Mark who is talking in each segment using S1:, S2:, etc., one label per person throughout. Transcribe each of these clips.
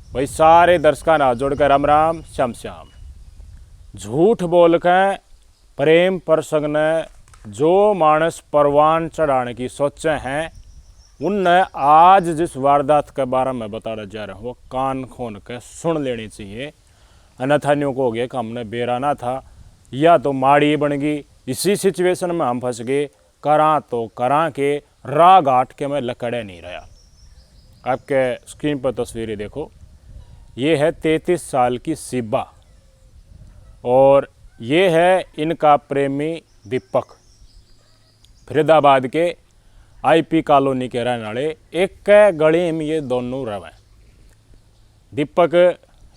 S1: भाई सारे दर्शकों ने हाथ जोड़कर राम राम श्याम श्याम। झूठ बोल के प्रेम प्रसंग ने जो मानस परवान चढ़ाने की सोचे हैं उनने आज जिस वारदात के बारे में बताना जा रहा हूँ वो कान खोल के सुन लेनी चाहिए। अन्यथा न्यू को हो गया कि हमने बेराना था या तो माड़ी बन गई। इसी सिचुएशन में हम फंस गए। करा तो करा के राह घाट के मैं लकड़े नहीं रहा। आपके स्क्रीन पर तस्वीरें देखो। ये है 33 साल की सिब्बा और ये है इनका प्रेमी दीपक। फरीदाबाद के आईपी कॉलोनी के रहने वाले एक गली में ये दोनों रहे। दीपक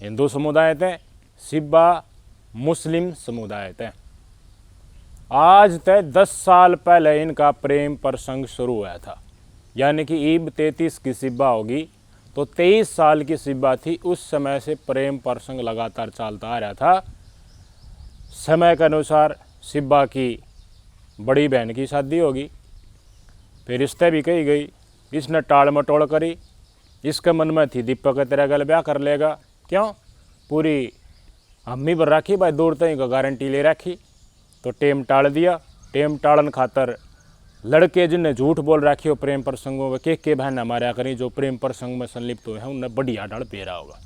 S1: हिंदू समुदाय थे, सिब्बा मुस्लिम समुदाय थे। आज तक 10 साल पहले इनका प्रेम प्रसंग शुरू हुआ था। यानी कि ईब 33 की सिब्बा होगी तो 23 साल की सिब्बा थी। उस समय से प्रेम प्रसंग लगातार चलता आ रहा था। समय के अनुसार सिब्बा की बड़ी बहन की शादी होगी, फिर रिश्ते भी कही गई। इसने टाल मटोल करी। इसके मन में थी दीपक तेरा गल ब्याह कर लेगा। क्यों पूरी हमी पर राखी भाई दूर तक का गारंटी ले रखी। तो टेम टाल दिया। टेम टालन खातर लड़के जिनने झूठ बोल रखी हो प्रेम प्रसंगों में के बहन हमारे करी जो प्रेम प्रसंग में संलिप्त हुए हैं उन्हें बढ़िया डाल पेरा होगा।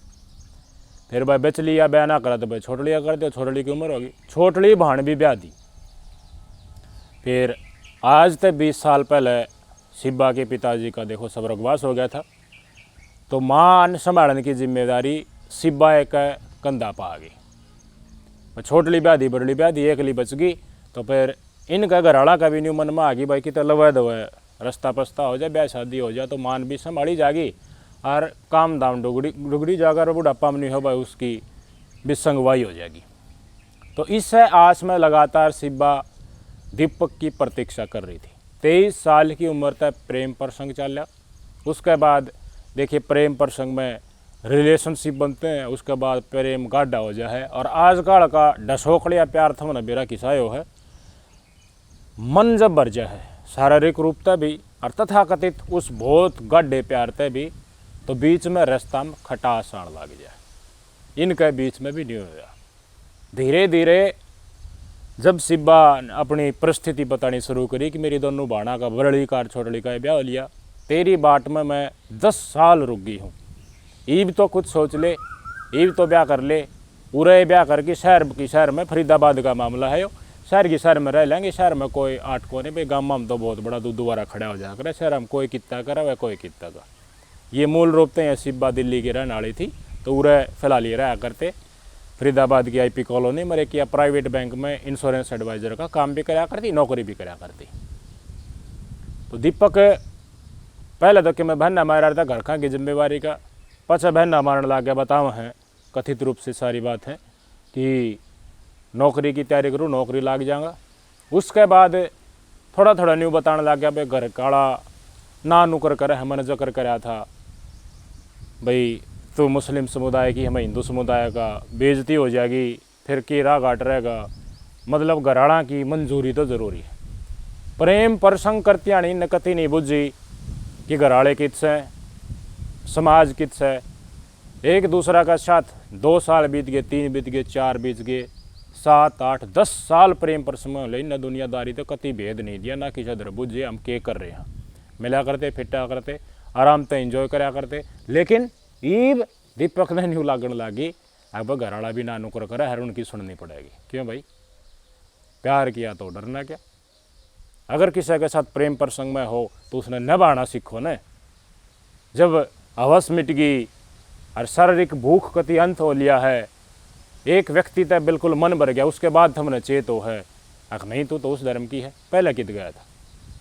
S1: फिर भाई बेच लिया, ब्याह ना करा तो भाई छोट लिया कर दो। छोटड़ी की उम्र होगी, छोटड़ी भाण भी ब्याह दी। फिर आज तक 20 साल पहले सिब्बा के पिताजी का देखो स्वर्गवास हो गया था। तो मान संभालने की जिम्मेदारी सिब्बा एक कंधा पा आ गई। छोटली ब्याह दी, बड़ली ब्याह दी, एकली बच गई। तो फिर इनका घरवाला का भी न्यू मन में आ गई भाई कि तो लवा दवा रास्ता पस्ता हो जाए, ब्याह शादी हो जाए तो मान भी संभाली जागी और काम दाम डुगड़ी जाकर बुढ़ापा में नहीं हो भाई उसकी भी संगवाई हो जाएगी। तो इस आस में लगातार सिब्बा दीपक की प्रतीक्षा कर रही थी। 23 साल की उम्र तक प्रेम प्रसंग चल रहा। उसके बाद देखिए प्रेम प्रसंग में रिलेशनशिप बनते हैं, उसके बाद प्रेम गाढ़ा हो जाए। और आजकल का ढसोखड़िया प्यार था मैंने बेरा किसायो है। मन जब भर जाए शारीरिक रूप से भी और तथाकथित उस बहुत गड्ढे प्यार से भी तो बीच में रास्ता में खटास आने लग जाए। इनके बीच में भी नहीं होया। धीरे धीरे जब सिब्बा अपनी परिस्थिति बतानी शुरू करी कि मेरी दोनों बाणा का बड़ी कार छोटड़ी का ब्याह लिया, तेरी बाट में मैं 10 साल रुक गई हूँ। ईब तो कुछ सोच ले, ईब तो ब्याह कर ले। पूरे ब्याह करके शहर में फरीदाबाद का मामला है। शहर की शहर में रह लेंगे। शहर में कोई आठ कोने भाई, गाँव में तो बहुत बड़ा दोबारा खड़ा हो जाकर शहर में कोई कितना करा वह कोई कितना का। ये मूल रूप से सिब्बा दिल्ली की रहने वाली थी तो उरे फिलहाल ये रहा करते फरीदाबाद की आईपी कॉलोनी में किया प्राइवेट बैंक में इंश्योरेंस एडवाइज़र का काम भी कराया करती, नौकरी भी कराया करती। तो दीपक पहले तो कि मैं बहना मारा था घर का की जिम्मेवारी का, पचा बहना मारने लग गया। बताओ हैं कथित रूप से सारी बात है कि नौकरी की तैयारी करूँ, नौकरी लग जाऊँगा। उसके बाद थोड़ा थोड़ा न्यू बताने लग गया भाई घर काड़ा ना नुकर कर है। मैंने जिक्र कराया था भाई तो मुस्लिम समुदाय की हमें हिंदू समुदाय का बेइज्जती हो जाएगी, फिर की राह घाट रहेगा। मतलब घराड़ा की मंजूरी तो ज़रूरी है। प्रेम प्रसंग करती आनी नकती नहीं बुझी कि घराड़े कित से समाज कित से एक दूसरा का साथ 2 साल बीत गए, 3 बीत गए, 4 बीत गए, 7, 8, 10 साल प्रेम प्रसंग ले न दुनियादारी तो कति भेद नहीं दिया ना किसी तरह बुझे हम के कर रहे हैं। मिला करते, फिटा करते, आराम से इंजॉय कराया करते। लेकिन ईब दीपक ने न्यू लागण लगी अब घरवाला भी ना नुकर करे हर उनकी सुननी पड़ेगी। क्यों भाई प्यार किया तो डरना क्या। अगर किसी के साथ प्रेम प्रसंग में हो तो उसने नभाना सीखो न। जब हवस मिट गई और शारीरिक भूख कति अंत हो लिया है, एक व्यक्ति तक बिल्कुल मन भर गया, उसके बाद हमने चेत हो है अख नहीं तो उस धर्म की है। पहले कित गया था,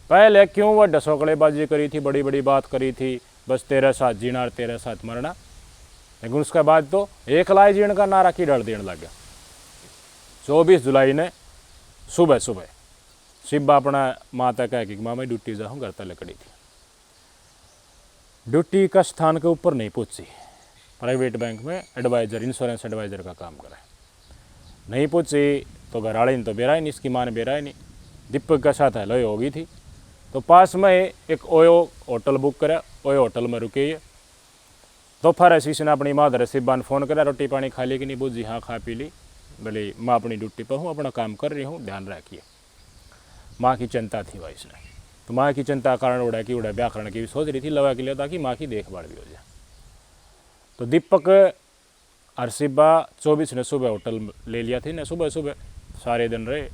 S1: पहले क्यों वह ढसोकड़ेबाजी करी थी, बड़ी बड़ी बात करी थी, बस तेरे साथ जीना और तेरे साथ मरना। लेकिन उसके बाद तो एक लाई जीण का नारा की डर देने लग गया। 24 जुलाई ने सुबह सुबह सिब्बा अपना माता कह कि माँ मैं ड्यूटी जाऊँ, घर तक लकड़ी थी। ड्यूटी का स्थान के ऊपर नहीं पहुँची। प्राइवेट बैंक में एडवाइज़र इंश्योरेंस एडवाइज़र का काम करे, नहीं पहुँची तो घरवाले ने तो बेरा ही नहीं, इसकी माँ ने बेरा ही नहीं। दीपक के साथ हेलो हो गई थी तो पास में एक ओयो होटल बुक करा, ओयो होटल में रुके। दोपहर ऐसी ने अपनी माधर सिब्बा ने फ़ोन करा, रोटी पानी खा ली कि नहीं? बुझी हाँ खा पी ली। बोले माँ अपनी ड्यूटी पर हूँ, अपना काम कर रही हूँ, ध्यान रखिए। माँ की चिंता थी भाई इसने, तो माँ की चिंता कारण उड़ा की उड़ा व्याकरण की भी सोच रही थी लवा के लिए, ताकि माँ की देखभाल भी हो जाए। तो दीपक और सिब्बा 24 ने सुबह होटल ले लिया थी ने, सुबह सुबह सारे दिन रहे।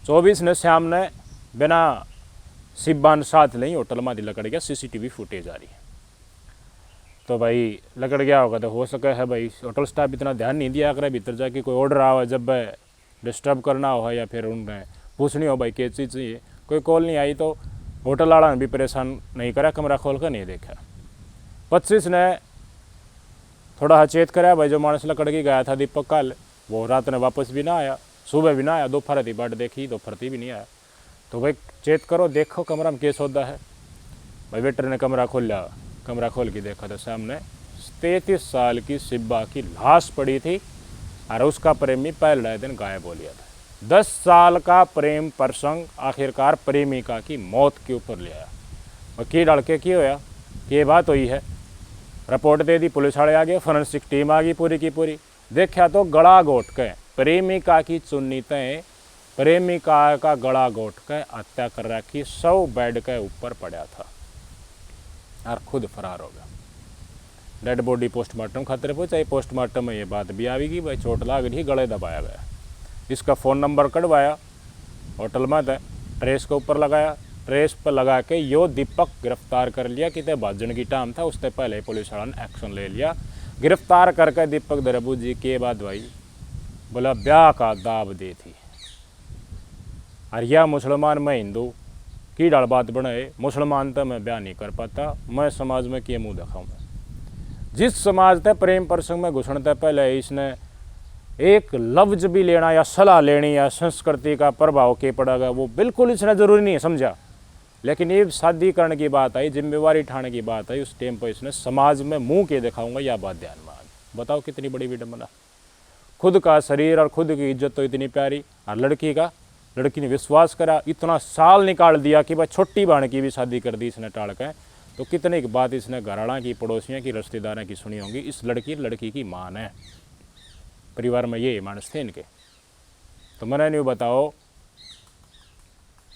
S1: 24 ने शाम ने बिना सिब्बा ने साथ नहीं होटल में लकड़ गया, CCTV फुटेज आ रही है। तो भाई लकड़ गया होगा, तो हो सके है भाई होटल स्टाफ इतना ध्यान नहीं दिया करे, भीतर जाके कोई ऑर्डर आवा जब डिस्टर्ब करना हो या फिर उन्हें पूछनी हो भाई क्या चीज़ चाहिए, कोई कॉल नहीं आई तो होटल वाला ने भी परेशान नहीं करा, कमरा खोल कर नहीं देखा। 25 ने थोड़ा चेत कराया भाई जो मानस लकड़ के गया था दीपक कल, वो रात ने वापस भी ना आया, सुबह भी ना आया, दोपहर थी बाट देखी, दोपहर भी नहीं आया। तो भाई चेत करो, देखो कमरा में क्या सौदा है। भाई वेटर ने कमरा खोल लिया, कमरा खोल के देखा तो सामने 33 साल की सिब्बा की लाश पड़ी थी और उसका प्रेमी पहले दिन गायब हो लिया था। 10 साल का प्रेम प्रसंग आखिरकार प्रेमिका की मौत के ऊपर ले आया। वकील लड़के की होया कि ये बात हुई है, रिपोर्ट दे दी, पुलिस वाले आ गए, फोरेंसिक टीम आ गई पूरी की पूरी। देखा तो गला घोट के प्रेमिका की चुन्नी तय प्रेमिका का गला घोट के हत्या कर रखी, 100 बेड के ऊपर पड़ा था और खुद फरार हो गया। डेड बॉडी पोस्टमार्टम खातिर पहुंचाई, पोस्टमार्टम में ये बात भी आएगी भाई चोट लाग रही, गले दबाया गया। इसका फ़ोन नंबर कढ़वाया होटल में, ट्रेस के ऊपर लगाया, ट्रेस पर लगा के यो दीपक गिरफ्तार कर लिया। कितने भाजन की टाइम था, उससे पहले पुलिस वाला ने एक्शन ले लिया। गिरफ्तार करके दीपक दरबू जी के बाद भाई बोला ब्याह का दाब दे थी। और यह मुसलमान मैं हिंदू की डाल बात बनाए, मुसलमान तो मैं ब्याह नहीं कर पाता, मैं समाज में किए मुँह दिखाऊँ। जिस समाज तक प्रेम प्रसंग में घुसने पहले इसने एक लफ्ज भी लेना या सलाह लेनी या संस्कृति का प्रभाव के पड़ेगा वो बिल्कुल इसने ज़रूरी नहीं है समझा। लेकिन ये शादी करने की बात आई, जिम्मेवारी उठाने की बात आई, उस टाइम पर इसने समाज में मुंह के दिखाऊंगा या बात ध्यान में। बताओ कितनी बड़ी विडंबना। खुद का शरीर और खुद की इज्जत तो इतनी प्यारी, और लड़की ने विश्वास करा, इतना साल निकाल दिया कि भाई छोटी बहन की भी शादी कर दी इसने टाल के। तो कितने की बात इसने घराना की, पड़ोसियों की, रिश्तेदारों की सुनी होंगी। इस लड़की की मां है, परिवार में ये मानस थे इनके। तो मैंने नहीं बताओ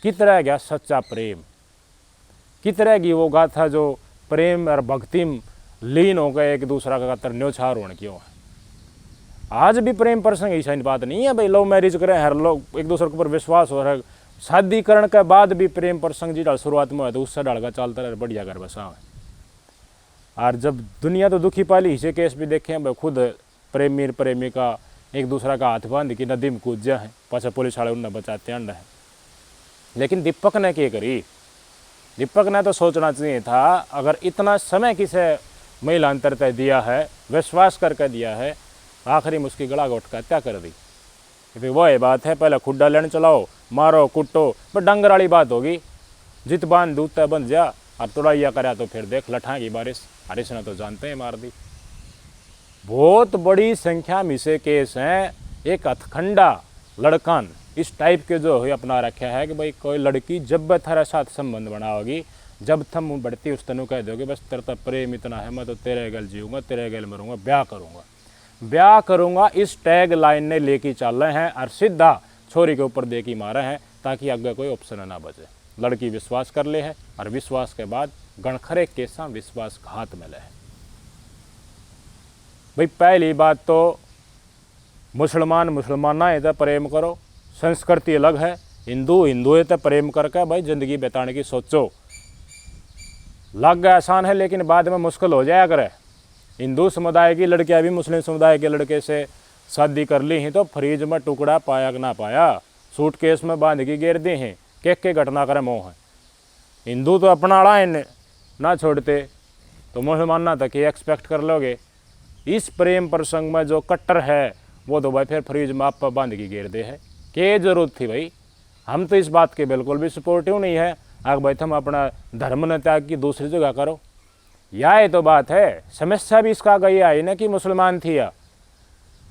S1: कितना गया सच्चा प्रेम, कितना की वो गाथा जो प्रेम और भक्ति में लीन हो गए एक दूसरा का खातर न्योछार होने क्यों है। आज भी प्रेम प्रसंग ऐसा बात नहीं है भाई लव मैरिज करें, हर लोग एक दूसरे के ऊपर विश्वास हो रहा है, शादी करने के बाद भी प्रेम प्रसंग जी डाल शुरुआत में है तो उससे डाल का चलता रहे, बढ़िया घर बसा है। और जब दुनिया तो दुखी पाली हिस्से केस भी देखे भाई, खुद प्रेमी प्रेमिका एक दूसरा का हाथ बांध के नदी में कूद जा है, पास पुलिस वाले उन्हें बचाते हैं। लेकिन दीपक ने क्या करी, दीपक ने तो सोचना चाहिए था अगर इतना समय किसे महिला अंतर तय दिया है, विश्वास करके दिया है, आखिरी में उसकी गला घोट कर हत्या कर दी। फिर वह बात है पहले खुड्डा लेने चलाओ, मारो कुटो, पर डंगर वाली बात होगी। जित बांध दूध बन जा और तुड़ाइया करा तो फिर देख लठा की बारिश, बारिश ने तो जानते हैं मार दी। बहुत बड़ी संख्या में से केस हैं। एक हथखंडा लड़कन इस टाइप के जो है अपना रखा है कि भाई कोई लड़की जब थारे साथ संबंध बनाओगी, जब थम बढ़ती उस तनु कह दोगे बस तेरा तो प्रेम इतना है, मैं तो तेरे गल जीऊँगा, तेरे गल मरूंगा, ब्याह करूँगा, इस टैग लाइन ने लेके चल रहे हैं और सीधा छोरी के ऊपर दे के मारे हैं ताकि आगे कोई ऑप्शन ना बचे। लड़की विश्वास कर ले है और विश्वास के बाद गणखरे केसा विश्वासघात मिले है। भाई पहली बात तो मुसलमान है तो प्रेम करो, संस्कृति अलग है। हिंदू है तो प्रेम करके भाई ज़िंदगी बिताने की सोचो। लग गया आसान है लेकिन बाद में मुश्किल हो जाया करे। हिंदू समुदाय की लड़कियां भी मुस्लिम समुदाय के लड़के से शादी कर ली हैं तो फ्रिज में टुकड़ा पाया कि ना पाया, सूटकेस में बांध के गिर दी हैं, के घटना करे मोह है। हिंदू तो अपना आड़ा है ना छोड़ते, तो मुसलमान ना तक ये एक्सपेक्ट कर लोगे। इस प्रेम प्रसंग में जो कट्टर है वो तो भाई फिर फ्रिज में आप बांध के गिर दे है। क्या जरूरत थी भाई। हम तो इस बात के बिल्कुल भी सपोर्टिव नहीं है। आग भाई तुम अपना धर्म न त्याग की दूसरी जगह करो, या ये तो बात है। समस्या भी इसका गई आई ना कि मुसलमान थी या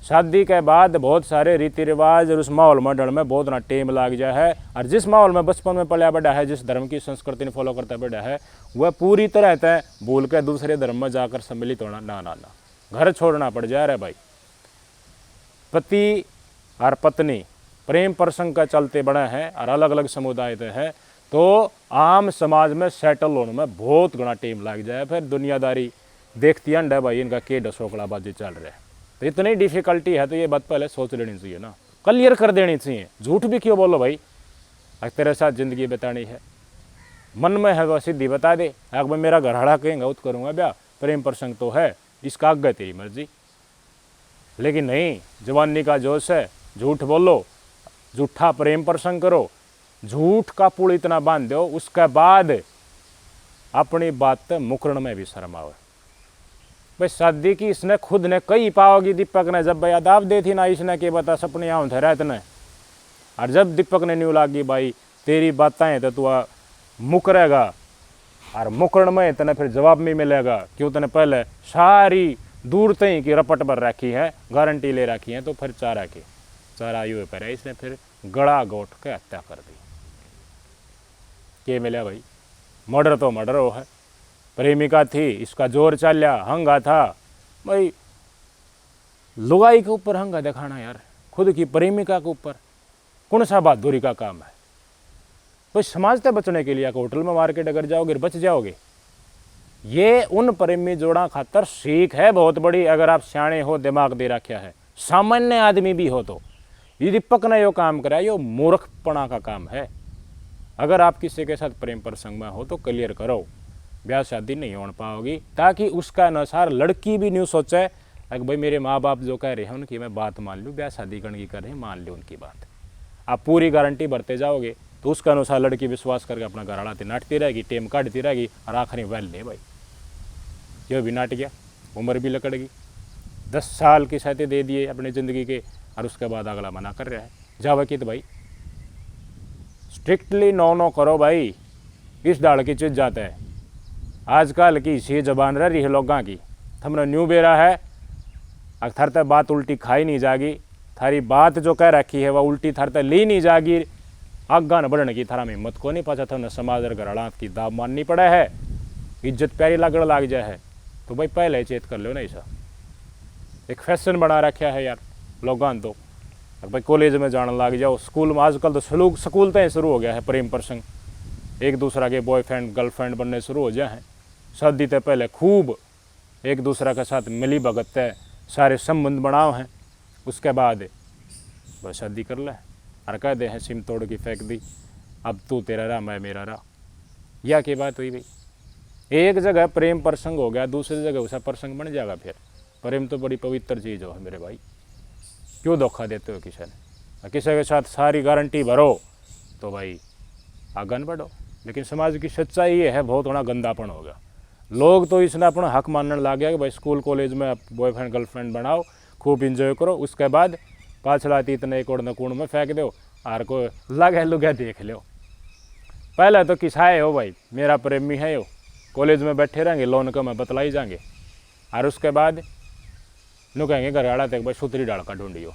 S1: शादी के बाद बहुत सारे रीति रिवाज और उस माहौल में डर में बहुत ना टेम लग जाए है। और जिस माहौल में बचपन में पला बड़ा है, जिस धर्म की संस्कृति ने फॉलो करता बड़ा है, वह पूरी तरह तय भूल कर दूसरे धर्म में जाकर सम्मिलित होना ना ना ना, घर छोड़ना पड़ जाए रे भाई। पति और पत्नी प्रेम प्रसंग का चलते बड़े हैं और अलग अलग समुदाय से हैं, तो आम समाज में सेटल होने में बहुत घना टेम लग जाए। फिर दुनियादारी देखती है भाई इनका के डसोकड़ाबाजी चल रहा है, तो इतनी डिफिकल्टी है तो ये बात पहले सोच लेनी चाहिए ना, क्लियर कर देनी चाहिए। झूठ भी क्यों बोलो भाई, अगर तेरे साथ ज़िंदगी बितानी है, मन में है वह सीधी बता दे। अगर मैं मेरा घर हड़ा कहेंगे उत करूँगा ब्याह, प्रेम प्रसंग तो है, इसका आगे तेरी मर्जी। लेकिन नहीं, जवानी का जोश है, झूठ बोलो, झूठा प्रेम प्रसंग करो, झूठ का पुल इतना बांध दो, उसके बाद अपनी बात मुकरण में भी शर्म आवे। भाई शादी की इसने खुद ने कई पाओगी दीपक ने, जब भाई अदाब दे थी ना इसने के बता सपने आऊँ थे रहते ने, और जब दीपक ने न्यू लागी भाई तेरी बातें तो तू मुकरेगा और मुकरण में तने फिर जवाब भी मिलेगा, क्यों तने पहले सारी दूर तई की रपट पर रखी है, गारंटी ले रखी है, तो फिर चारा यू पर इसने फिर गड़ा गोट के हत्या कर दी। के मिले भाई, मर्डर तो मर्डर हो है, प्रेमिका थी, इसका जोर चलिया, हंगा था भाई। लुगाई के ऊपर हंगा दिखाना यार, खुद की प्रेमिका के ऊपर कौन सा बहादुरी का काम है। तो समाज से बचने के लिए होटल में मार्केट अगर जाओगे बच जाओगे। ये उन प्रेमी जोड़ा खातर सीख है बहुत बड़ी, अगर आप सियाणे हो, दिमाग दे रखा है, सामान्य आदमी भी हो तो ये दीपक ने यो काम करा, यो मूर्खपना का काम है। अगर आप किसी के साथ प्रेम प्रसंग में हो तो क्लियर करो, ब्याह शादी नहीं हो पाओगी, ताकि उसका अनुसार लड़की भी न्यू सोचे अगर भाई मेरे माँ बाप जो कह रहे हैं उनकी मैं बात मान लूँ, ब्याह शादी करने की कर रहे हैं, मान लो उनकी बात। आप पूरी गारंटी भरते जाओगे तो उसका अनुसार लड़की विश्वास करके अपना घर आड़ाते नाटती रहेगी, टेम काटती रहेगी, और आखिरी वेल ले भाई यह भी नाट गया, उम्र भी लकड़गी, 10 साल की सहते दे दिए अपनी ज़िंदगी के, और उसके बाद अगला मना कर रहा है। जावा की तो भाई स्ट्रिक्टली नो करो भाई, इस दाड़ की चीज जाता है। आजकल की सी जबान रही है लोगों की, थमने न्यू बेरा है, अगर थरते बात उल्टी खाई नहीं जागी, थारी बात जो कह रखी है वह उल्टी थरते ली नहीं जागी, आगा न बढ़ने की थारा में हिम्मत को नहीं पाचा, थमने समाज और घरात की दाब माननी पड़ा है, इज्जत प्यारी लगड़ लाग जाए है, तो भाई पहले चेत कर लो ना। ऐसा एक फैशन बना रखा है यार लोगों तो, भाई कॉलेज में जाने लग जाओ, स्कूल में आजकल तो स्कूल तय शुरू हो गया है प्रेम प्रसंग, एक दूसरा के बॉयफ्रेंड गर्लफ्रेंड बनने शुरू हो जाए हैं। शादी से पहले खूब एक दूसरा के साथ मिली भगत तय सारे संबंध बनाओ हैं, उसके बाद बस शादी कर ले और कह दे हैं सिम तोड़ की फेंक दी, अब तू तेरा रहा मैं मेरा रहा। यह की बात हुई भाई, एक जगह प्रेम प्रसंग हो गया, दूसरी जगह उसका प्रसंग बन जाएगा। फिर प्रेम तो बड़ी पवित्र चीज़ हो मेरे भाई, क्यों धोखा देते हो किसी ने, किसी के साथ सारी गारंटी भरो तो भाई आगन बढ़ो। लेकिन समाज की सच्चाई ये है, बहुत बड़ा गंदापन हो गया। लोग तो इसने अपना हक मानने लग गया कि भाई स्कूल कॉलेज में बॉयफ्रेंड गर्लफ्रेंड बनाओ, खूब इंजॉय करो, उसके बाद पाछला इतने एक और कूड़ में फेंक दो और को लगे लुगे देख लो। पहले तो किसाए हो भाई मेरा प्रेमी है यो, कॉलेज में बैठे रहेंगे, लोन का मैं बतलाई जाएंगे, और उसके बाद नु कहेंगे घर आड़ा तक भाई सुतरी डाल का ढूंढियो,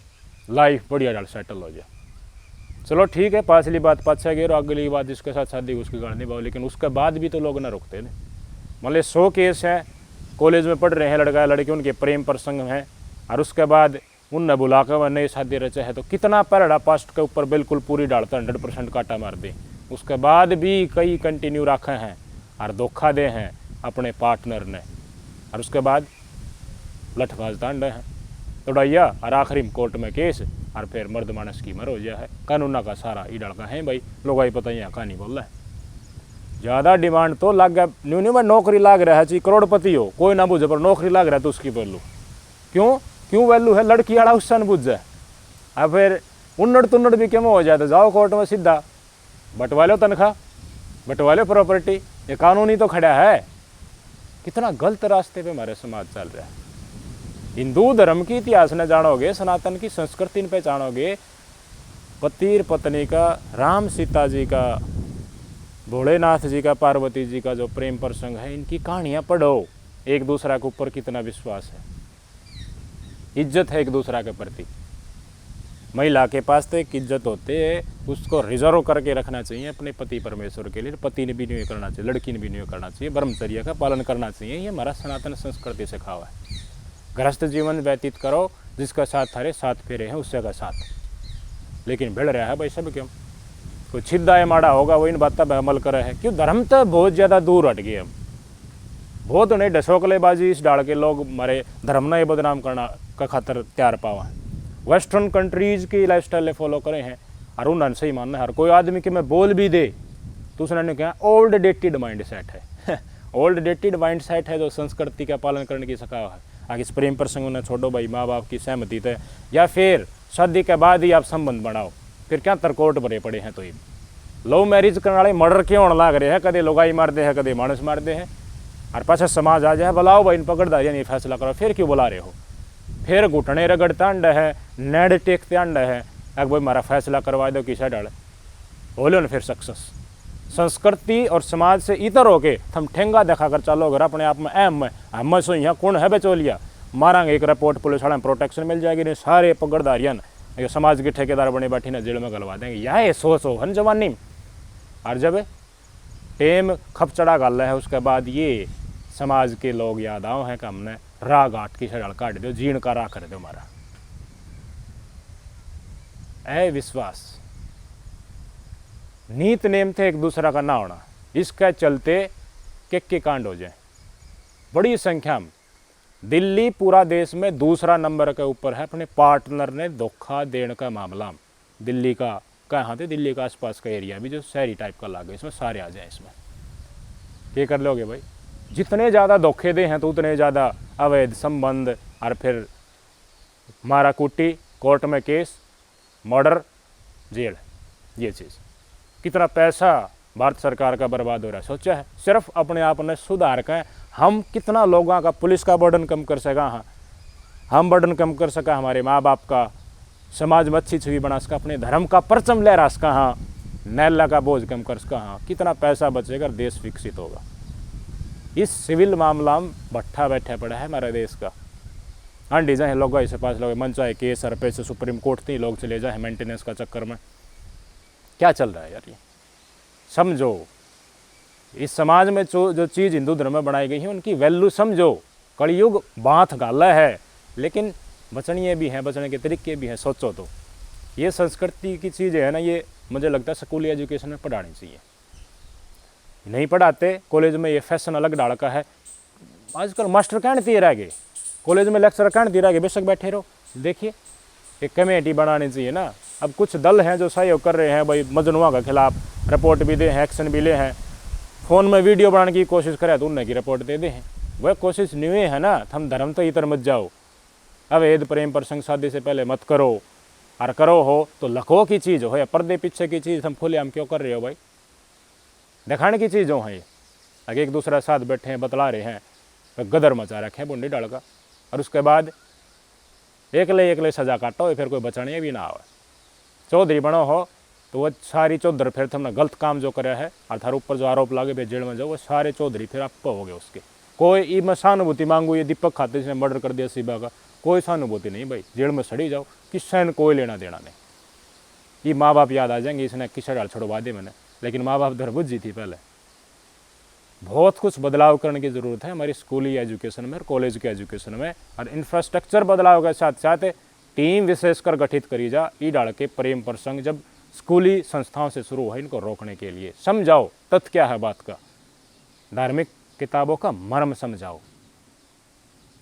S1: लाइफ बढ़िया डाल सेटल हो जाए। चलो ठीक है, पाछली बात पाछा गए, अगली बात जिसके साथ शादी उसकी गाड़ निभाओ। लेकिन उसके बाद भी तो लोग ना रुकते ना। मतलब 100 केस हैं, कॉलेज में पढ़ रहे हैं लड़का लड़की, उनके प्रेम प्रसंग हैं, और उसके बाद उनने बुला कर वह नई शादी रचे है, तो कितना पैरड़ा पास्ट के ऊपर बिल्कुल पूरी डालता 100% काटा मार दे। उसके बाद भी कई कंटिन्यू रखे हैं और धोखा दे हैं अपने पार्टनर ने, और उसके बाद लठबाज तांडे हैं तोड़ैया, और आखिरी में कोर्ट में केस, और फिर मर्द मानस की मर हो जाए है। कानूना का सारा ई डड़का है भाई, लोग आई पता यहाँ कहानी बोल रहे हैं। ज़्यादा डिमांड तो लग गया, न्यू न्यू में नौकरी लाग रहा है, चाहिए करोड़पति हो कोई ना बुझे, पर नौकरी लाग रहा है तो उसकी वैल्यू क्यों वैल्यू है, लड़की आड़ा उससे न बुझ जाए। अब फिर उन्नड़ तुन्नड़ भी क्यों हो जाए, तो जाओ कोर्ट में सीधा बंटवा लो तनख्वाह, बंटवा लो प्रॉपर्टी, ये कानूनी तो खड़ा है। कितना गलत रास्ते पे हमारे समाज चल रहा है। हिंदू धर्म की इतिहास ने जानोगे, सनातन की संस्कृति पे जानोगे, पति और पत्नी का, राम सीता जी का, भोलेनाथ जी का, पार्वती जी का जो प्रेम प्रसंग है, इनकी कहानियाँ पढ़ो, एक दूसरा के ऊपर कितना विश्वास है। इज्जत है एक दूसरा के प्रति। महिला के पास तो एक इज्जत होती है, उसको रिजर्व करके रखना चाहिए अपने पति परमेश्वर के लिए। पति ने भी नहीं करना चाहिए, लड़की ने भी नहीं करना चाहिए, ब्रह्मचर्य का पालन करना चाहिए। ये हमारा सनातन संस्कृति से खावा है। गृहस्थ जीवन व्यतीत करो, जिसका साथ थारे 7 फेरे हैं उससे का साथ। लेकिन भिड़ रहा है भाई सब क्यों? कोई छिदा है माड़ा होगा वो इन बातों पर अमल करे है क्यों? धर्म तो बहुत ज़्यादा दूर हट गए हम। बहुत नहीं ढसोकलेबाजी इस डाल के लोग हमारे धर्म ने बदनाम करना का खातर तैयार पावा है। वेस्टर्न कंट्रीज की लाइफस्टाइल फॉलो करे हैं और उन्होंने सही मानना है। हर कोई आदमी के मैं बोल भी दे तो उसने क्या ओल्ड डेटेड माइंड सेट है ओल्ड डेटेड माइंड सेट है जो संस्कृति का पालन करने की सका है। आगे इस प्रेम प्रसंग ने छोड़ो भाई, माँ बाप की सहमति तय या फिर शादी के बाद ही आप संबंध बनाओ, फिर क्या तरकोट भरे पड़े हैं। तो ये लव मैरिज करने वाले मर्डर क्यों होने लग रहे हैं? कदे लोगाई मारते हैं, कदे मानस मारते हैं और पाछा समाज आ जाए बुलाओ भाई इन पकड़दारियाँ नहीं फैसला करो, फिर क्यों बुला रहे हो? फिर घुटने रगड़ता अंड है, नेड टेकते अंड है, अगर भाई हमारा फैसला करवा दो किसा डाले बोलो ना। फिर सक्सेस संस्कृति और समाज से इतर होके हम ठेंगा देखा कर चलो अगर अपने आप में अहम है हम सो यहाँ कौन है बेचोलिया मारांगे एक रिपोर्ट पुलिस वाले प्रोटेक्शन मिल जाएगी। नहीं सारे पकड़दारियन समाज के ठेकेदार बने बैठी ना जेल में गलवा देंगे। यह सोचो हन जवानी। और जब टेम खप चढ़ा गल है उसके बाद ये समाज के लोग याद आओ हैं कि हमने राह घाट की सड़ल काट दो, जीण का राह कर दो हमारा। ऐ विश्वास नीत नेम थे एक दूसरा का ना होना, इसके चलते के कांड हो जाए। बड़ी संख्या में दिल्ली पूरा देश में दूसरा नंबर के ऊपर है अपने पार्टनर ने धोखा देने का मामला। दिल्ली का कहाँ थे? दिल्ली का आसपास का एरिया भी जो शहरी टाइप का लागे इसमें सारे आ जाए। इसमें क्या कर लोगे भाई? जितने ज़्यादा धोखे दे हैं तो उतने ज़्यादा अवैध संबंध और फिर मारा कुटी, कोर्ट में केस, मर्डर, जेल। ये चीज़ कितना पैसा भारत सरकार का बर्बाद हो रहा है सोचा है? सिर्फ अपने आप ने सुधार कर हम कितना लोगों का पुलिस का बर्डन कम कर सका, हाँ हम बर्डन कम कर सका, हमारे माँ बाप का, समाज में अच्छी छवि बना सका, अपने धर्म का परचम लहरा सका, हाँ नैला का बोझ कम कर सका, हाँ कितना पैसा बचेगा, देश विकसित होगा। इस सिविल मामला में भट्ठा बैठा पड़ा है हमारे देश का। आंटी जाए लोग इससे पास लोग मन चाहे केस और पैसे सुप्रीम कोर्ट नहीं लोग चले जाए मेंटेनेंस का चक्कर में। क्या चल रहा है यार? ये समझो इस समाज में जो चीज़ हिंदू धर्म में बनाई गई है उनकी वैल्यू समझो। कलयुग बाँथ गाला है लेकिन बचनिए भी हैं, बचने के तरीके भी हैं। सोचो तो ये संस्कृति की चीज़ है ना, ये मुझे लगता है स्कूली एजुकेशन में पढ़ानी चाहिए। नहीं पढ़ाते कॉलेज में, ये फैशन अलग डाल का है। आजकल मास्टर कहने दिए रह गए, कॉलेज में लेक्चर कहने दिए रह गए, बेशक बैठे रहो। देखिए एक कमेटी बनानी चाहिए ना। अब कुछ दल हैं जो सहयोग कर रहे हैं भाई मजनुआ के खिलाफ, रिपोर्ट भी दे हैं, एक्शन भी ले हैं, फ़ोन में वीडियो बनाने की कोशिश करे तो उन्हें की रिपोर्ट दे दे हैं। वह कोशिश नहीं है ना, हम धर्म तो इतर मत जाओ। अवैध प्रेम प्रसंग शादी से पहले मत करो, और करो हो तो लखो की चीज़ हो या पर्दे पीछे की चीज़ हम खुले हम क्यों कर रहे हो भाई? दिखाने की चीज़ों हैं ये। आगे एक दूसरा साथ बैठे हैं, बतला रहे हैं, तो गदर मचा रखे हैं बुंडी डाल का। और उसके बाद एकले सजा काटो फिर कोई बचाने भी ना आवे। चौधरी बनो हो तो वह सारी चौधर फिर तुमने गलत काम जो करे है और थार ऊपर जो आरोप लागे फिर जेल में जाओ, वो सारे चौधरी फिर आप हो गए उसके। कोई मैं सहानुभूति मांगू, ये दीपक खाते इसने मर्डर कर दिया शिबा का, कोई सहानुभूति नहीं भाई, जेल में सड़ी जाओ, किससे ने कोई लेना देना नहीं। ये माँ बाप याद आ जाएंगे, इसने किसा डाल छोड़वा दे मैंने, लेकिन माँ बाप धरबुझी थी पहले। बहुत कुछ बदलाव करने की ज़रूरत है हमारी स्कूली एजुकेशन में और कॉलेज के एजुकेशन में। और इंफ्रास्ट्रक्चर बदलाव के साथ साथ टीम विशेषकर गठित करी जा ई डाल के प्रेम प्रसंग जब स्कूली संस्थाओं से शुरू है इनको रोकने के लिए। समझाओ तथ्य क्या है बात का, धार्मिक किताबों का मर्म समझाओ,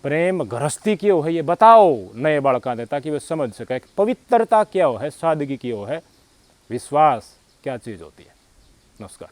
S1: प्रेम गृहस्थी क्यों है ये बताओ नए बालका दे, ताकि वे समझ सके पवित्रता क्या है, सादगी क्यों है, विश्वास क्या चीज़ होती है। नमस्कार।